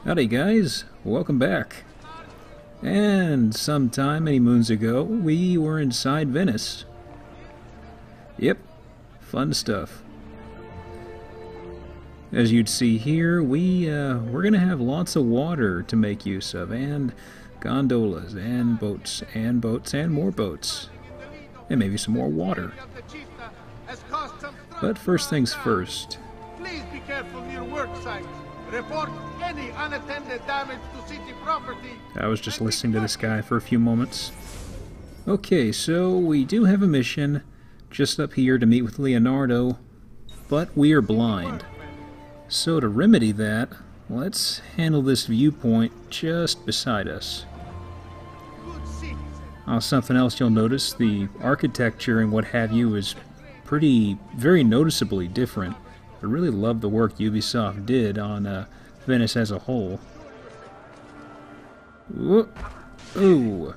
Howdy guys, welcome back. And sometime many moons ago, we were inside Venice. Yep, fun stuff. As you'd see here, we're gonna have lots of water to make use of, and gondolas, and boats, and more boats. And maybe some more water. But first things first. Please be careful near work sites. Report any unattended damage to city property. I was just listening to this guy for a few moments. Okay, so we do have a mission just up here to meet with Leonardo, but we are blind. So to remedy that, let's handle this viewpoint just beside us. Something else you'll notice, the architecture and what have you is very noticeably different. I really love the work Ubisoft did on Venice as a whole. Ooh,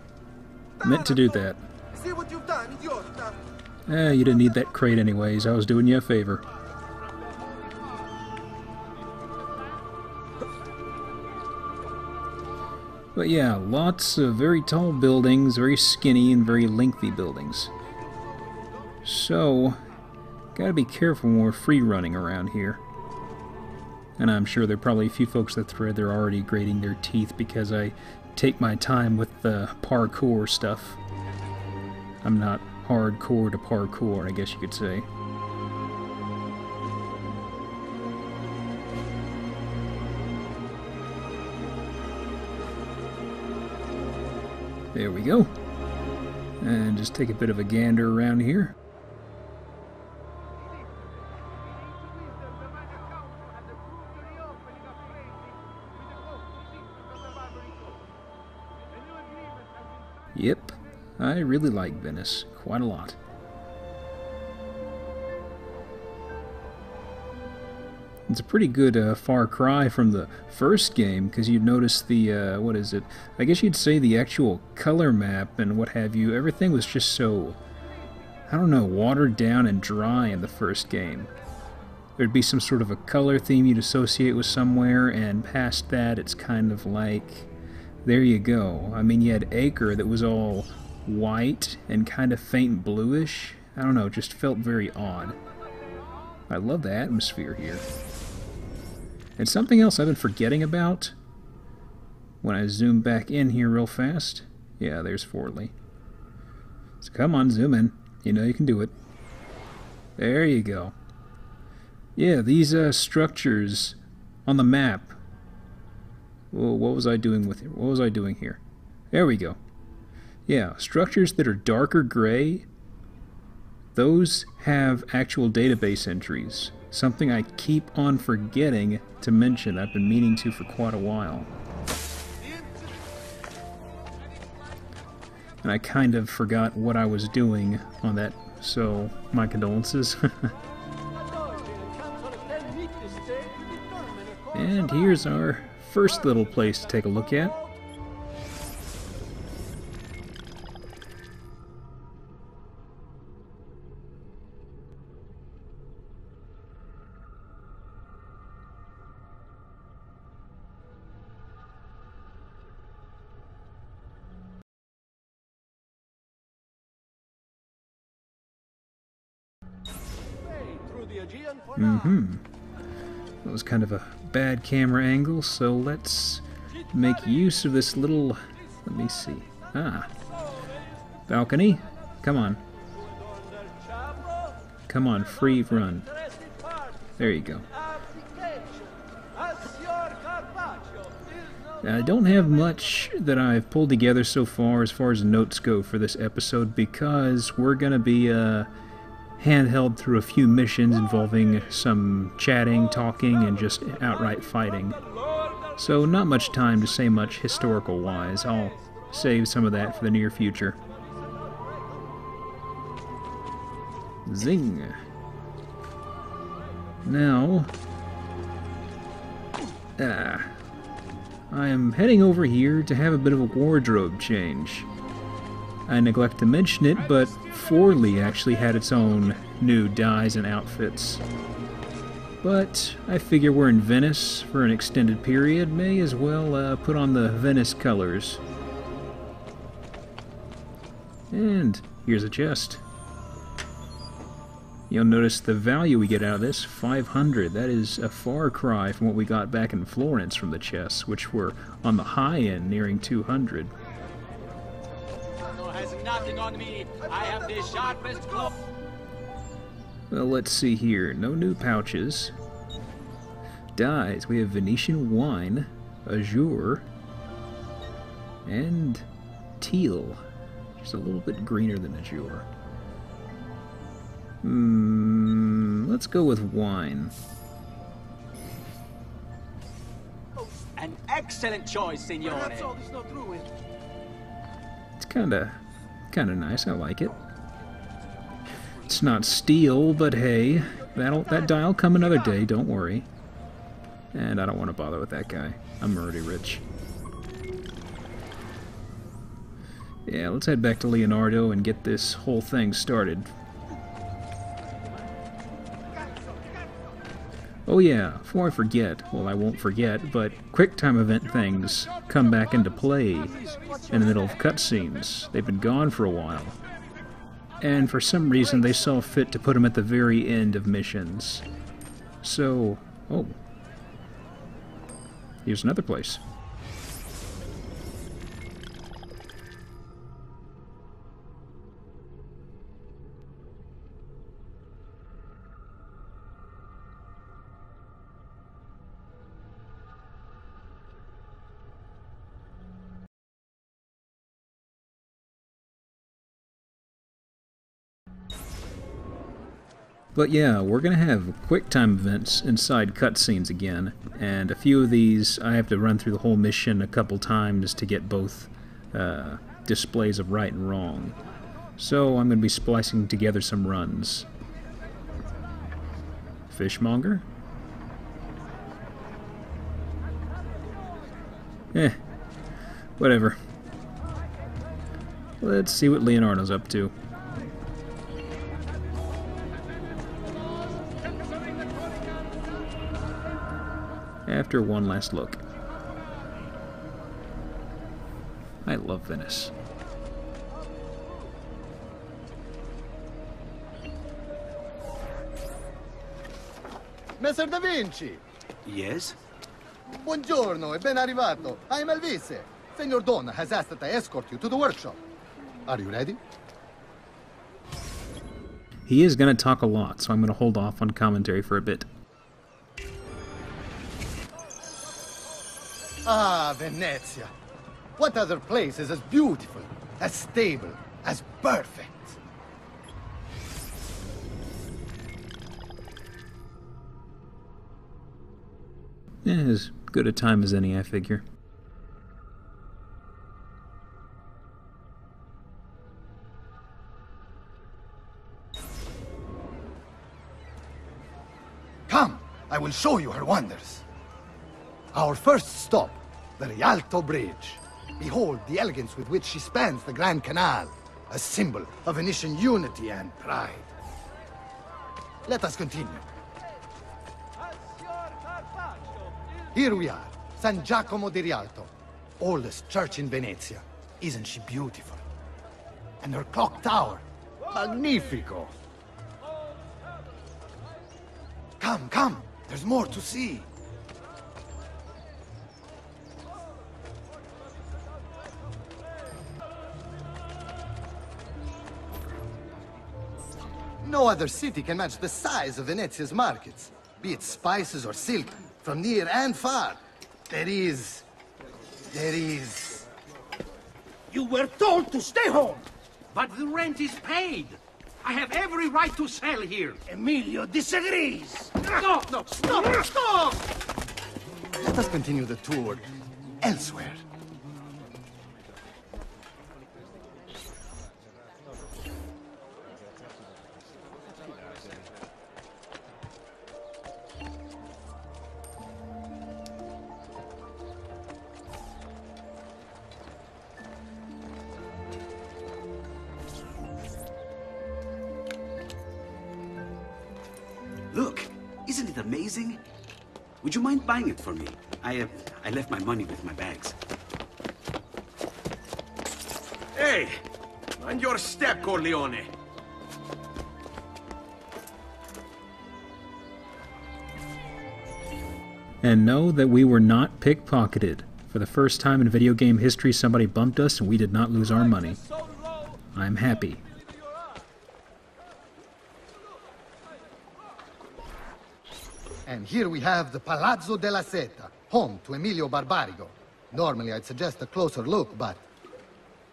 meant to do that. See what you've done, idiota. You didn't need that crate anyways, I was doing you a favor. But yeah, lots of very tall buildings, very skinny and very lengthy buildings. So, gotta be careful when we're free running around here. And I'm sure there are probably a few folks that they're already grating their teeth because I take my time with the parkour stuff. I'm not hardcore to parkour, I guess you could say. There we go. And just take a bit of a gander around here. Yep, I really like Venice quite a lot. It's a pretty good far cry from the first game, because you'd notice the, what is it? I guess you'd say the actual color map and what have you, everything was just so, I don't know, watered down and dry in the first game. There'd be some sort of a color theme you'd associate with somewhere, and past that it's kind of like, there you go. I mean, you had Acre that was all white and kind of faint bluish. I don't know, it just felt very odd. I love the atmosphere here. And something else I've been forgetting about, when I zoom back in here real fast, yeah, there's Forley. So come on, zoom in. You know you can do it. There you go. Yeah, these structures on the map. Whoa, what was I doing with it? What was I doing here? There we go. Yeah, structures that are darker gray, those have actual database entries. Something I keep on forgetting to mention. I've been meaning to for quite a while. And I kind of forgot what I was doing on that, so my condolences. And here's our first little place to take a look at. That was kind of a bad camera angle, so let's make use of this little, let me see, balcony, come on. Come on, free run. There you go. I don't have much that I've pulled together so far as notes go for this episode, because we're going to be handheld through a few missions involving some chatting, talking, and just outright fighting. So not much time to say much historical-wise. I'll save some of that for the near future. Zing! Now, I am heading over here to have a bit of a wardrobe change. I neglect to mention it, but Forley actually had its own new dyes and outfits. But I figure we're in Venice for an extended period. May as well put on the Venice colors. And here's a chest. You'll notice the value we get out of this, 500. That is a far cry from what we got back in Florence from the chests, which were on the high end, nearing 200. Has nothing on me. I have the sharpest claw. Well, let's see here. No new pouches. Dyes. We have Venetian wine, azure, and teal. Just a little bit greener than azure. Let's go with wine. An excellent choice, signore. It's kinda nice. I like it. It's not steel, but hey, that die'll come another day. Don't worry. And I don't want to bother with that guy. I'm already rich. Yeah, let's head back to Leonardo and get this whole thing started. Oh yeah, before I forget, well I won't forget, but QuickTime event things come back into play in the middle of cutscenes. They've been gone for a while. And for some reason they saw fit to put them at the very end of missions. So, oh. Here's another place. But yeah, we're going to have QuickTime events inside cutscenes again, and a few of these I have to run through the whole mission a couple times to get both displays of right and wrong. So I'm going to be splicing together some runs. Fishmonger? Whatever. Let's see what Leonardo's up to. After one last look. I love Venice. Messer Da Vinci! Yes? Buongiorno e ben arrivato. I am Elvise. Senor Don has asked that I escort you to the workshop. Are you ready? He is going to talk a lot, so I'm going to hold off on commentary for a bit. Ah, Venezia. What other place is as beautiful, as stable, as perfect? As good a time as any, I figure. Come, I will show you her wonders. Our first stop, the Rialto Bridge. Behold the elegance with which she spans the Grand Canal, a symbol of Venetian unity and pride. Let us continue. Here we are, San Giacomo di Rialto, oldest church in Venezia. Isn't she beautiful? And her clock tower, magnifico. Come, come, there's more to see. No other city can match the size of Venezia's markets, be it spices or silk, from near and far. There is... You were told to stay home, but the rent is paid. I have every right to sell here. Emilio disagrees. No, no, stop, stop! Let us continue the tour elsewhere. Look, isn't it it amazing? Would you mind buying it for me? I left my money with my bags. Hey! Mind your step, Corleone. And know that we were not pickpocketed. For the first time in video game history, somebody bumped us and we did not lose our money. I'm happy. And here we have the Palazzo della Seta, home to Emilio Barbarigo. Normally I'd suggest a closer look, but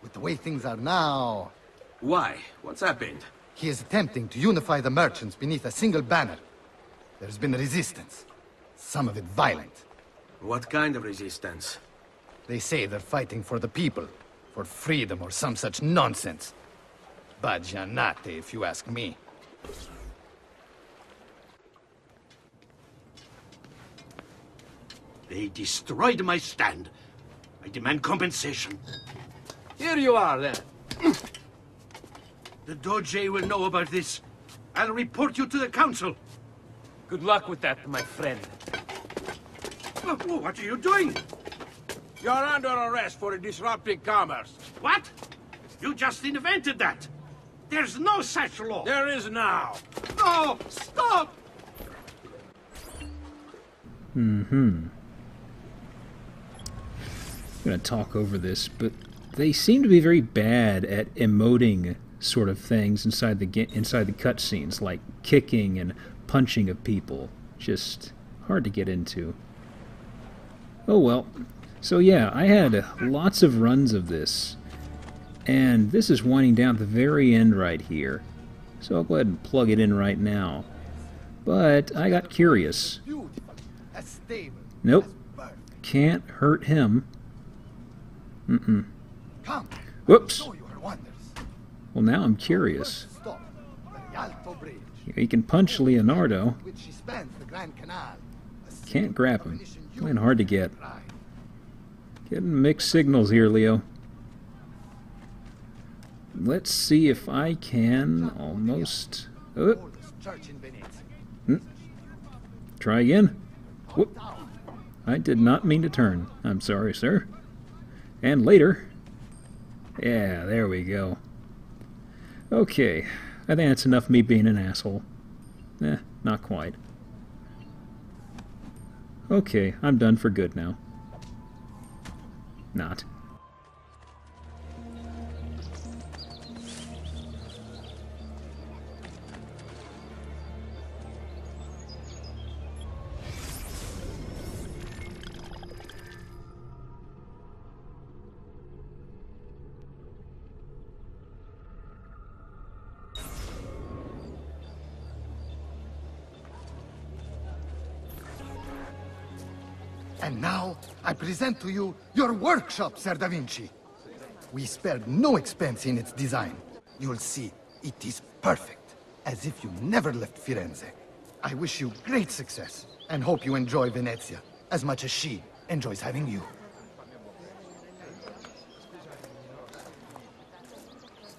with the way things are now... Why? What's happened? He is attempting to unify the merchants beneath a single banner. There's been resistance, some of it violent. What kind of resistance? They say they're fighting for the people, for freedom or some such nonsense. Baggianate, if you ask me. They destroyed my stand. I demand compensation. Here you are, then. The Doge will know about this. I'll report you to the council. Good luck with that, my friend. What are you doing? You're under arrest for disrupting commerce. What? You just invented that. There's no such law. There is now. No! Stop! I'm gonna talk over this, but they seem to be very bad at emoting sort of things inside the cutscenes, like kicking and punching of people. Just hard to get into. Oh well. So yeah, I had lots of runs of this, and this is winding down at the very end right here. So I'll go ahead and plug it in right now. But I got curious. Nope. Can't hurt him. Come. Whoops. Show you her wonders. Well, now I'm curious. Stop. The Rialto Bridge. You can punch Leonardo. Which she spans the Grand Canal. Can't grab him. Playing hard to get. Getting mixed signals here, Leo. Let's see if I can almost... Oh. Try again. Whoop. I did not mean to turn. I'm sorry, sir. And later. Yeah, there we go. Okay. I think that's enough of me being an asshole. Not quite. Okay, I'm done for good now. Not. And now, I present to you your workshop, Ser Da Vinci. We spared no expense in its design. You'll see, it is perfect, as if you never left Firenze. I wish you great success, and hope you enjoy Venezia, as much as she enjoys having you.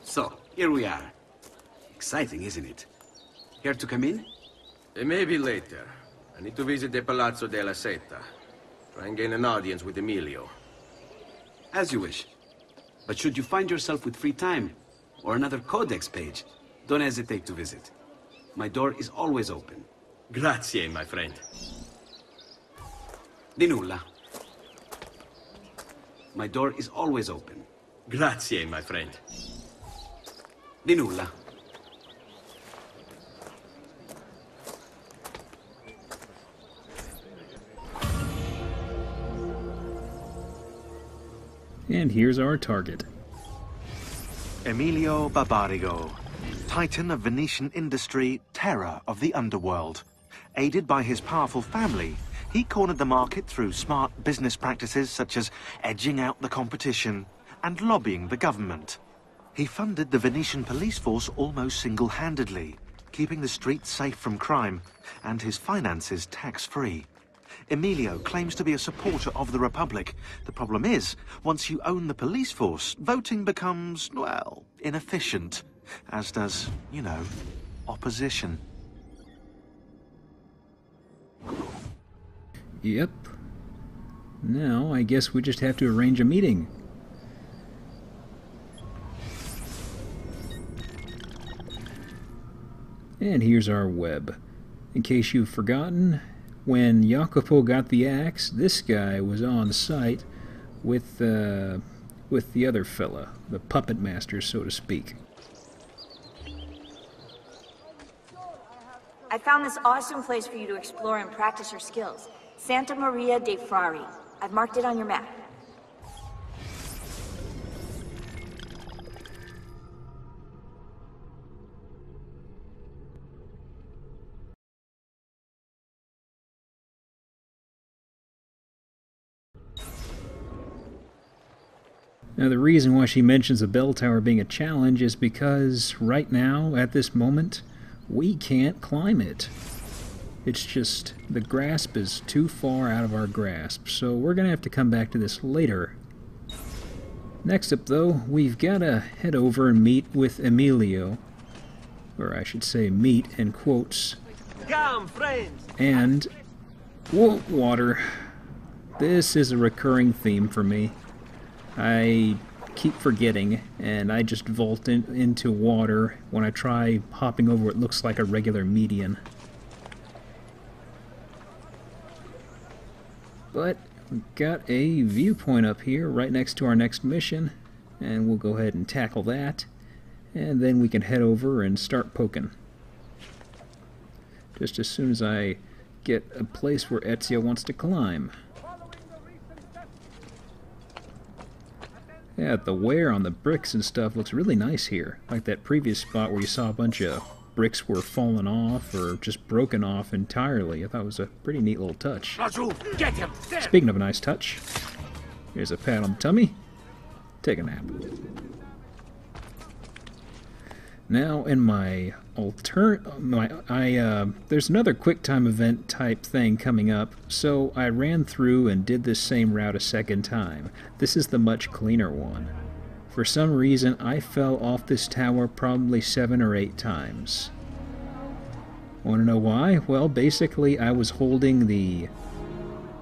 So, here we are. Exciting, isn't it? Care to come in? Maybe later. I need to visit the Palazzo della Seta. Try and gain an audience with Emilio. As you wish. But should you find yourself with free time, or another codex page, don't hesitate to visit. My door is always open. Grazie, my friend. Di nulla. My door is always open. Grazie, my friend. Di nulla. And here's our target. Emilio Barbarigo, titan of Venetian industry, terror of the underworld. Aided by his powerful family, he cornered the market through smart business practices such as edging out the competition and lobbying the government. He funded the Venetian police force almost single-handedly, keeping the streets safe from crime and his finances tax-free. Emilio claims to be a supporter of the Republic. The problem is, once you own the police force, voting becomes, well, inefficient. As does, you know, opposition. Yep. Now, I guess we just have to arrange a meeting. And here's our web. In case you've forgotten, when Jacopo got the axe, this guy was on site with the other fella, the puppet master, so to speak. I found this awesome place for you to explore and practice your skills. Santa Maria dei Frari. I've marked it on your map. Now, the reason why she mentions the bell tower being a challenge is because right now, at this moment, we can't climb it. It's just, the grasp is too far out of our grasp, so we're going to have to come back to this later. Next up, though, we've got to head over and meet with Emilio. Or I should say meet in quotes. Come, friends! And... whoa, water. This is a recurring theme for me. I keep forgetting, and I just vault into water when I try hopping over what looks like a regular median. But we've got a viewpoint up here right next to our next mission, and we'll go ahead and tackle that, and then we can head over and start poking. Just as soon as I get a place where Ezio wants to climb. Yeah, the wear on the bricks and stuff looks really nice here. Like that previous spot where you saw a bunch of bricks were falling off or just broken off entirely. I thought it was a pretty neat little touch. Get him! Speaking of a nice touch, here's a pat on the tummy. Take a nap. Now, in my there's another QuickTime event type thing coming up, so I ran through and did this same route a second time. This is the much cleaner one. For some reason, I fell off this tower probably 7 or 8 times. Want to know why? Well, basically, I was holding the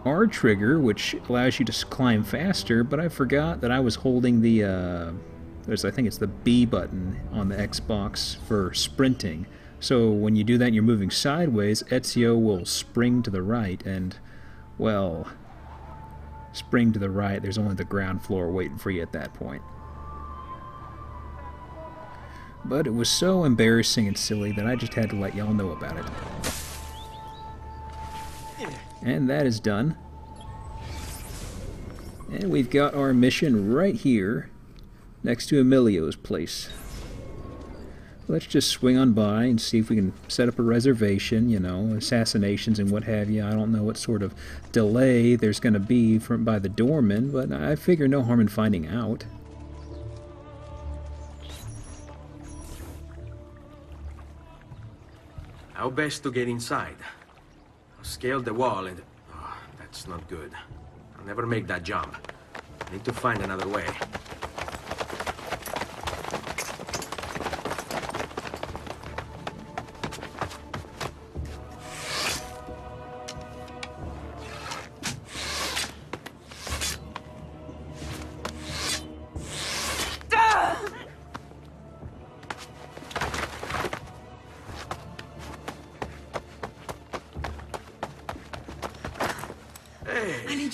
R trigger, which allows you to climb faster, but I forgot that I was holding the I think it's the B button on the Xbox for sprinting. So when you do that and you're moving sideways, Ezio will spring to the right, and, well, spring to the right, there's only the ground floor waiting for you at that point. But it was so embarrassing and silly that I just had to let y'all know about it. And that is done. And we've got our mission right here, next to Emilio's place. Let's just swing on by and see if we can set up a reservation, you know, assassinations and what have you. I don't know what sort of delay there's going to be by the doorman, but I figure no harm in finding out. How best to get inside? I'll scale the wall and... oh, that's not good. I'll never make that jump. I need to find another way.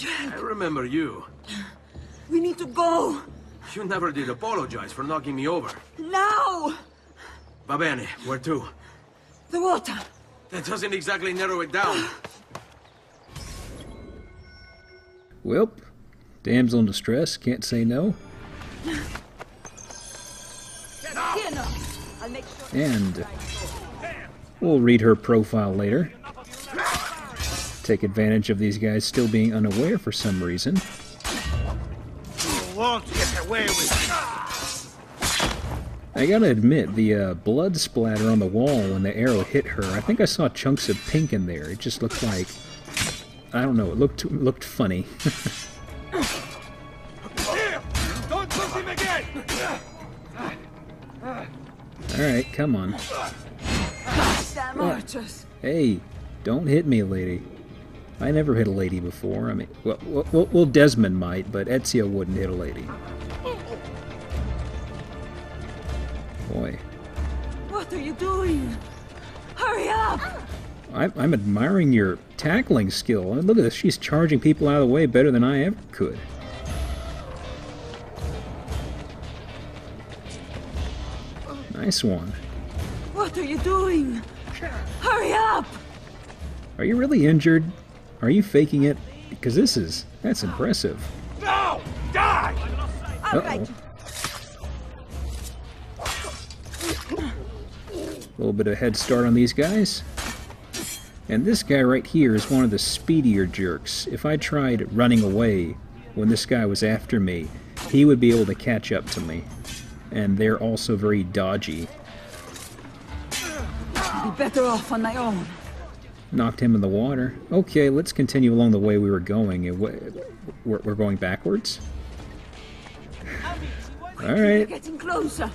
I remember you. We need to go! You never did apologize for knocking me over. Now! Va bene, where to? The water! That doesn't exactly narrow it down. Welp, damsel in distress, can't say no. And we'll read her profile later. Take advantage of these guys still being unaware for some reason. You won't get away with I gotta admit, the blood splatter on the wall when the arrow hit her, I think I saw chunks of pink in there. It just looked like, I don't know, it looked funny. Don't push him again! Alright, come on. Archers! Hey, don't hit me, lady. I never hit a lady before. I mean, well, Desmond might, but Ezio wouldn't hit a lady. Boy. What are you doing? Hurry up! I'm admiring your tackling skill. Look at this. She's charging people out of the way better than I ever could. Nice one. What are you doing? Hurry up! Are you really injured? Are you faking it? Because that's impressive. No! Die! Uh-oh. A little bit of a head start on these guys. And this guy right here is one of the speedier jerks. If I tried running away when this guy was after me, he would be able to catch up to me. And they're also very dodgy. I'd be better off on my own. Knocked him in the water. Okay, let's continue along the way we were going. We're going backwards? Alright. Getting closer.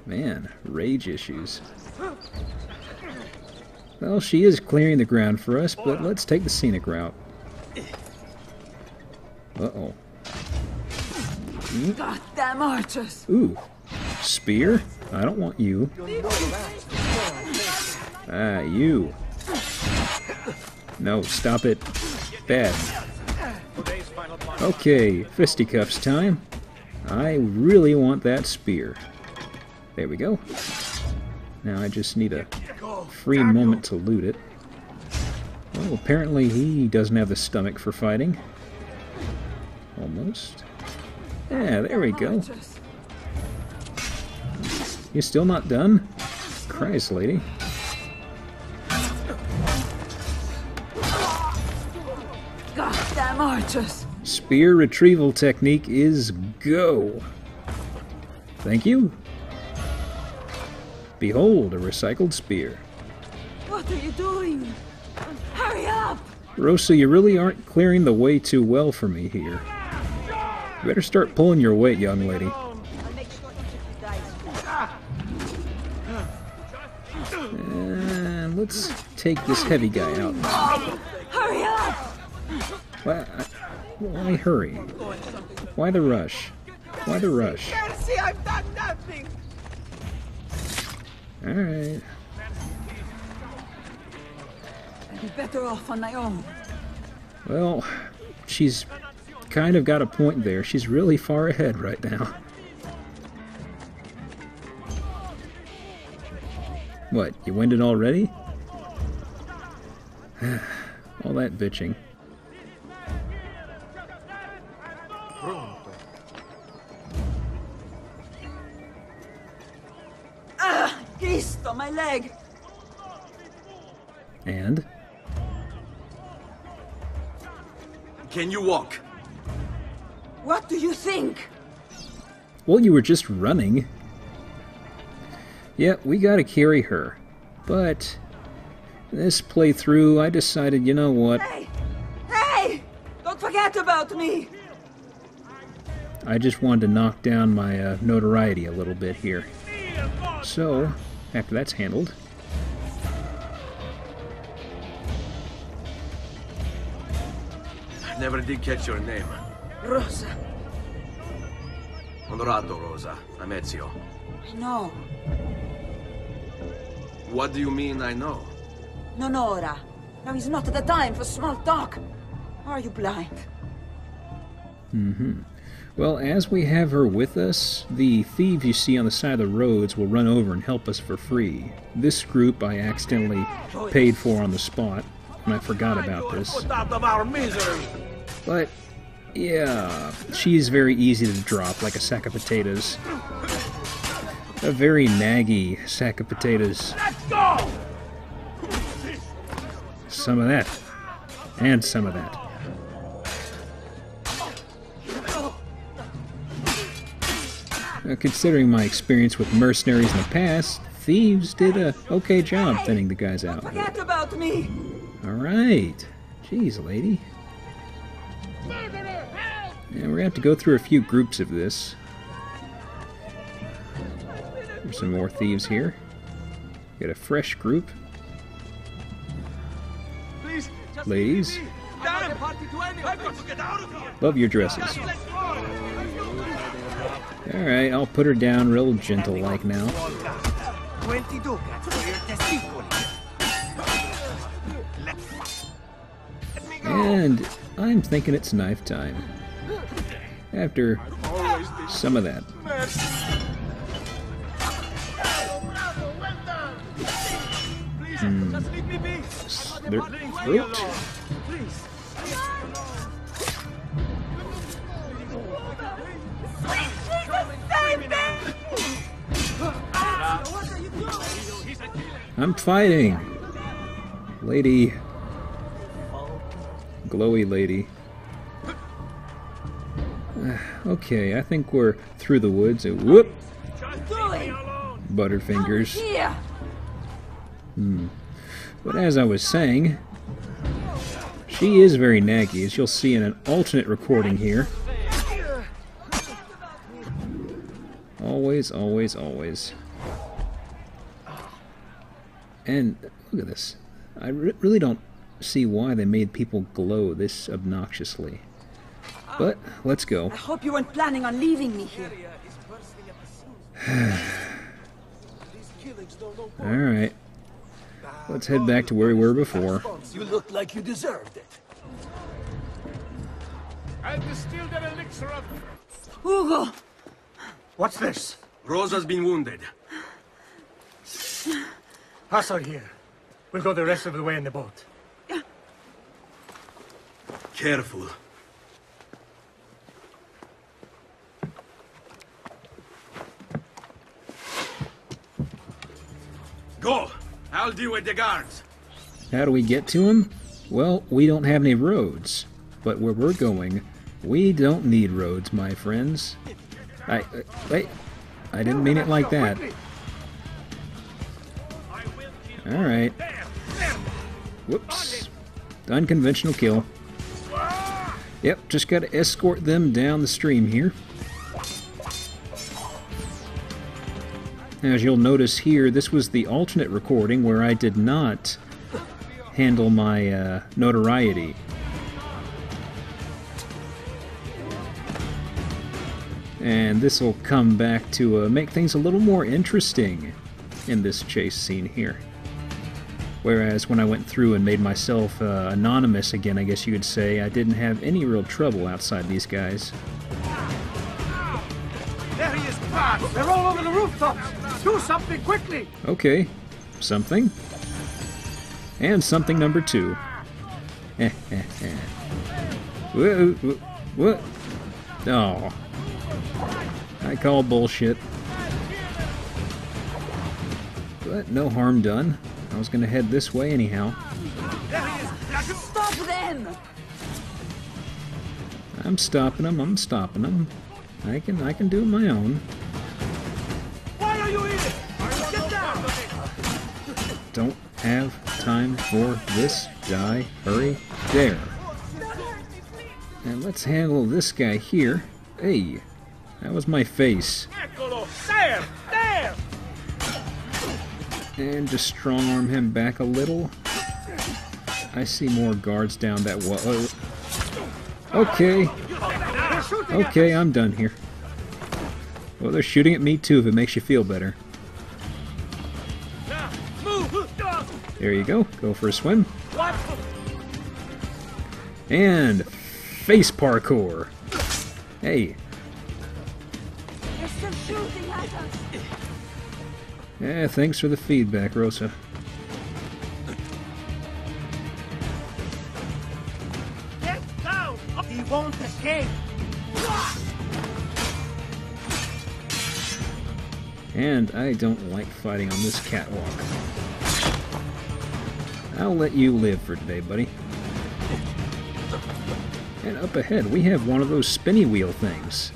Man, rage issues. Well, she is clearing the ground for us, but let's take the scenic route. Uh-oh. Goddamn archers! Ooh. Spear? I don't want you. Ah, you. No, stop it. Bad. Okay, fisticuffs time. I really want that spear. There we go. Now I just need a free moment to loot it. Well, apparently he doesn't have the stomach for fighting. Almost. Yeah, there we go. You still not done? Christ, lady. Goddamn archers! Spear retrieval technique is go. Thank you. Behold, a recycled spear. What are you doing? Hurry up! Rosa, you really aren't clearing the way too well for me here. You better start pulling your weight, young lady. And let's take this heavy guy out. Hurry up! Why hurry? Why the rush? Why the rush? See, I've done nothing! Alright. I'd be better off on my own. Well, she's kind of got a point there. She's really far ahead right now. What, you winded already? All that bitching. Cristo, my leg! And? Can you walk? What do you think? Well, you were just running. Yeah, we gotta carry her. But this playthrough, I decided, you know what? Hey! Hey! Don't forget about me! I just wanted to knock down my notoriety a little bit here. So, after that's handled... I never did catch your name. Rosa. Leonardo, Rosa. I'm Ezio. I know. What do you mean, I know? Nonora. Now is not the time for small talk. Are you blind? Mm-hmm. Well, as we have her with us, the thieves you see on the side of the roads will run over and help us for free. This group I accidentally paid for on the spot, and I forgot about this. But, yeah, she's very easy to drop, like a sack of potatoes. A very naggy sack of potatoes. Let's go! Some of that. And some of that. Considering my experience with mercenaries in the past, thieves did a okay job thinning the guys out. Forget about me! Alright. Jeez, lady. Yeah, we're gonna have to go through a few groups of this. There's some more thieves here. Got a fresh group. ladies. Love your dresses. Alright, I'll put her down real gentle-like now. And I'm thinking it's knife time. After some of that. Their throat. I'm fighting! Lady. Glowy lady. Okay, I think we're through the woods. Whoop! Butterfingers. But as I was saying, she is very naggy, as you'll see in an alternate recording here. Always, always, always. And look at this. I really don't see why they made people glow this obnoxiously. But let's go. I hope you weren't planning on leaving me here. Alright. Let's head back to where we were before. You look like you deserved it. I've distilled an elixir of... Hugo! What's this? Rosa's been wounded. Pass her here. We'll go the rest of the way in the boat. Careful. Go! I'll deal with the guards. How do we get to him? Well, we don't have any roads. But where we're going, we don't need roads, my friends. Wait. I didn't mean it like that. Alright. Whoops. Unconventional kill. Yep, just gotta escort them down the stream here. As you'll notice here, this was the alternate recording where I did not handle my notoriety. And this will come back to make things a little more interesting in this chase scene here. Whereas when I went through and made myself anonymous again, I guess you could say, I didn't have any real trouble outside these guys. There he is! They're all over the rooftops! Do something quickly! Okay, something. And something number 2. What? Oh. I call bullshit. But no harm done. I was gonna head this way anyhow. Stop them! I'm stopping them, I'm stopping them. I can do it my own. Why are you eating? Get down! Don't have time for this. Die. Hurry. There. And let's handle this guy here. Hey, that was my face. There! There! And just strong arm him back a little. I see more guards down that wall. Okay. Okay, I'm done here. Well, they're shooting at me too, if it makes you feel better. There you go. Go for a swim. And face parkour. Hey. They're still shooting at us. Yeah, thanks for the feedback, Rosa. Get down! He won't escape! And I don't like fighting on this catwalk. I'll let you live for today, buddy. And up ahead, we have one of those spinny wheel things.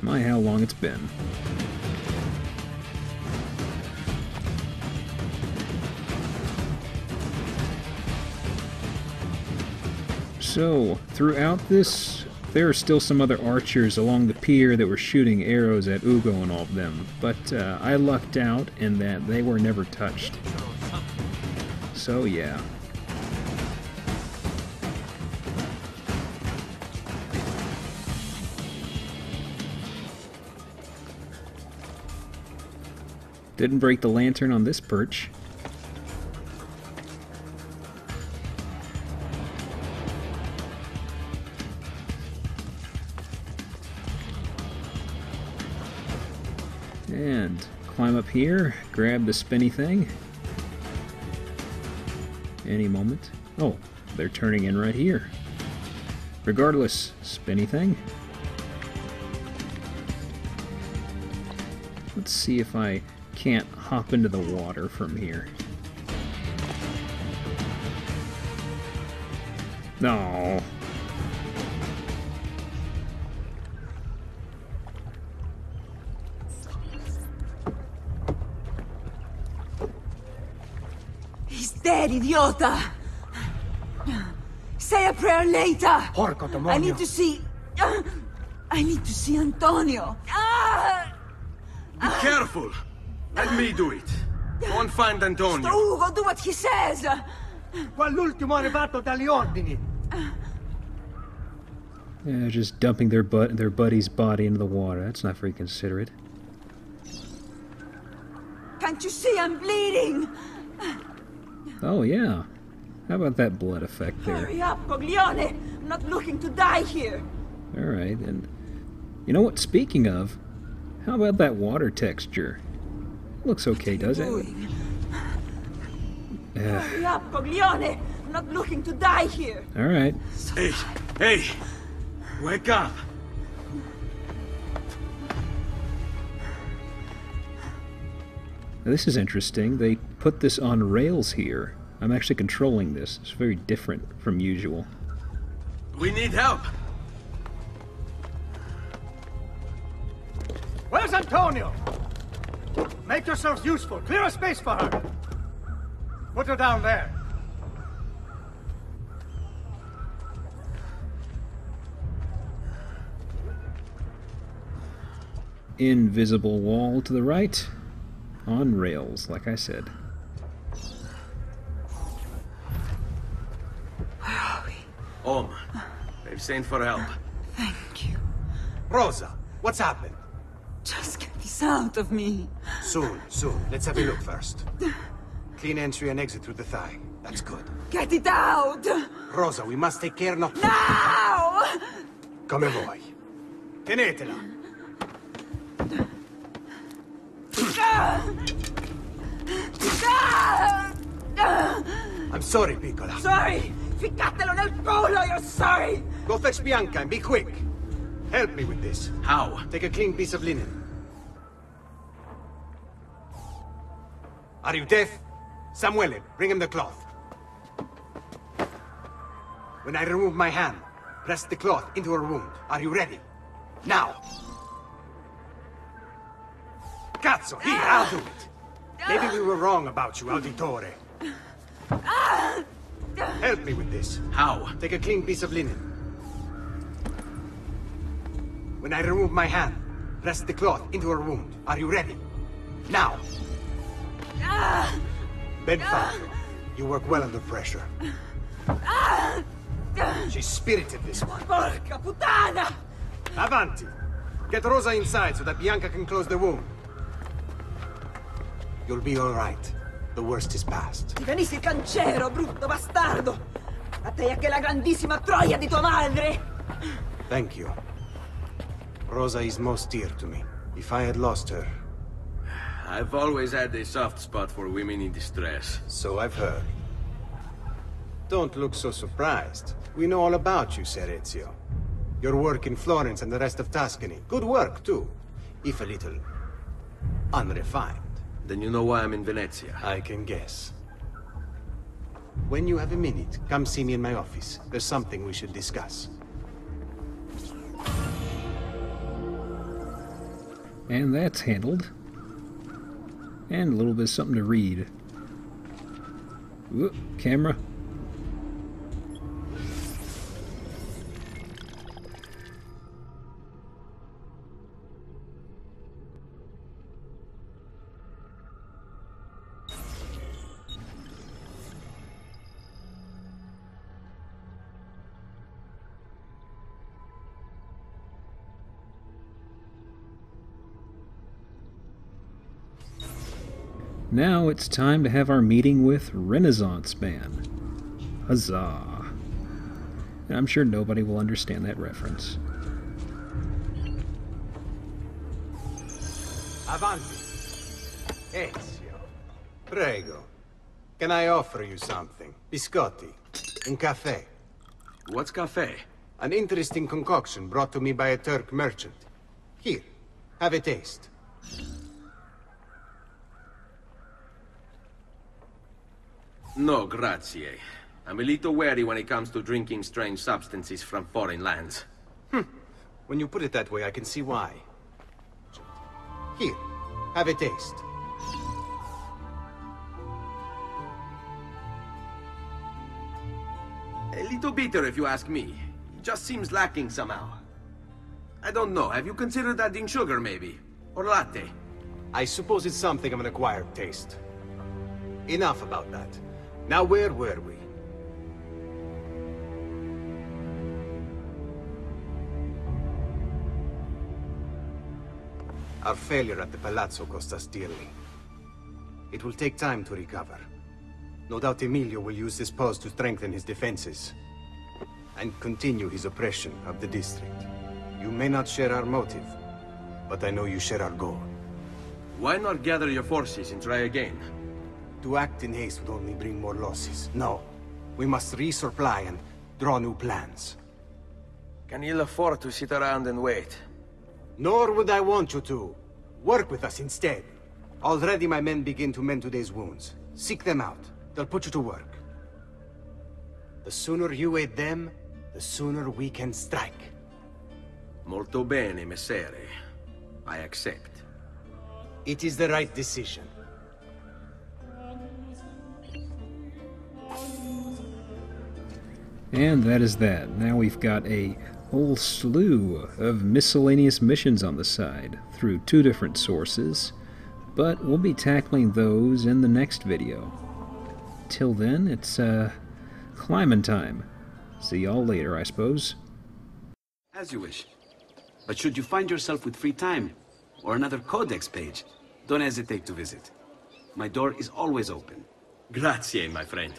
My, how long it's been. So, throughout this, there are still some other archers along the pier that were shooting arrows at Ugo and all of them, but I lucked out in that they were never touched. So yeah. Didn't break the lantern on this perch. And climb up here, grab the spinny thing. Any moment. Oh, they're turning in right here. Regardless, spinny thing. Let's see if I can't hop into the water from here. No. He's dead, idiota! Say a prayer later! Porco demonio! I need to see... I need to see Antonio! Be careful! Let me do it. Go and find Antonio. Ugo, do what he says! Quell'ultimo arrivato dagli ordini! Yeah, just dumping their buddy's body into the water. That's not very considerate. Can't you see I'm bleeding? Oh, yeah. How about that blood effect there? Hurry up, Coglione! I'm not looking to die here! Alright, and you know what? Speaking of, how about that water texture? Looks okay, does it? Hurry up, Coglione! I'm not looking to die here! Alright. Hey, hey! Wake up! Now, this is interesting. They put this on rails here. I'm actually controlling this. It's very different from usual. We need help! Where's Antonio? Make yourselves useful. Clear a space for her. Put her down there. Invisible wall to the right. On rails, like I said. Where are we? Home. They've sent for help. Thank you. Rosa, what's happened? Just get this out of me. Soon, soon. Let's have a look first. Clean entry and exit through the thigh. That's good. Get it out! Rosa, we must take care not... Now! Come vuoi. Tenetela. I'm sorry, piccola. Sorry! Ficcatelo nel culo, you're sorry! Go fetch Bianca and be quick. Help me with this. How? Take a clean piece of linen. Are you deaf? Samuele, bring him the cloth. When I remove my hand, press the cloth into her wound. Are you ready? Now! Cazzo, here, I'll do it. Maybe we were wrong about you, Auditore. Help me with this. How? Take a clean piece of linen. When I remove my hand, press the cloth into her wound. Are you ready? Now! Benfalco, you work well under pressure. She's spirited this one. Porca puttana! Avanti! Get Rosa inside so that Bianca can close the wound. You'll be all right. The worst is past. Ti venissi cancero, brutto bastardo! A te e che la grandissima troia di tua madre! Thank you. Rosa is most dear to me. If I had lost her... I've always had a soft spot for women in distress. So I've heard. Don't look so surprised. We know all about you, Serezio. Your work in Florence and the rest of Tuscany. Good work, too. If a little... unrefined. Then you know why I'm in Venezia. I can guess. When you have a minute, come see me in my office. There's something we should discuss. And that's handled. And a little bit of something to read. Whoop, camera. Now it's time to have our meeting with Renaissance Man. Huzzah! And I'm sure nobody will understand that reference. Avanti. Ezio. Prego. Can I offer you something? Biscotti. Un caffè. What's cafe? An interesting concoction brought to me by a Turk merchant. Here, have a taste. No, grazie. I'm a little wary when it comes to drinking strange substances from foreign lands. When you put it that way, I can see why. Here, have a taste. A little bitter, if you ask me. It just seems lacking somehow. I don't know. Have you considered adding sugar, maybe? Or latte? I suppose it's something of an acquired taste. Enough about that. Now, where were we? Our failure at the Palazzo cost us dearly. It will take time to recover. No doubt Emilio will use this pause to strengthen his defenses and continue his oppression of the district. You may not share our motive, but I know you share our goal. Why not gather your forces and try again? To act in haste would only bring more losses. No, we must resupply and draw new plans. Can you afford to sit around and wait? Nor would I want you to. Work with us instead. Already my men begin to mend today's wounds. Seek them out. They'll put you to work. The sooner you aid them, the sooner we can strike. Molto bene, messere. I accept. It is the right decision. And that is that. Now we've got a whole slew of miscellaneous missions on the side through 2 different sources, but we'll be tackling those in the next video. Till then, it's climbing time. See y'all later, I suppose. As you wish. But should you find yourself with free time, or another codex page, don't hesitate to visit. My door is always open. Grazie, my friend.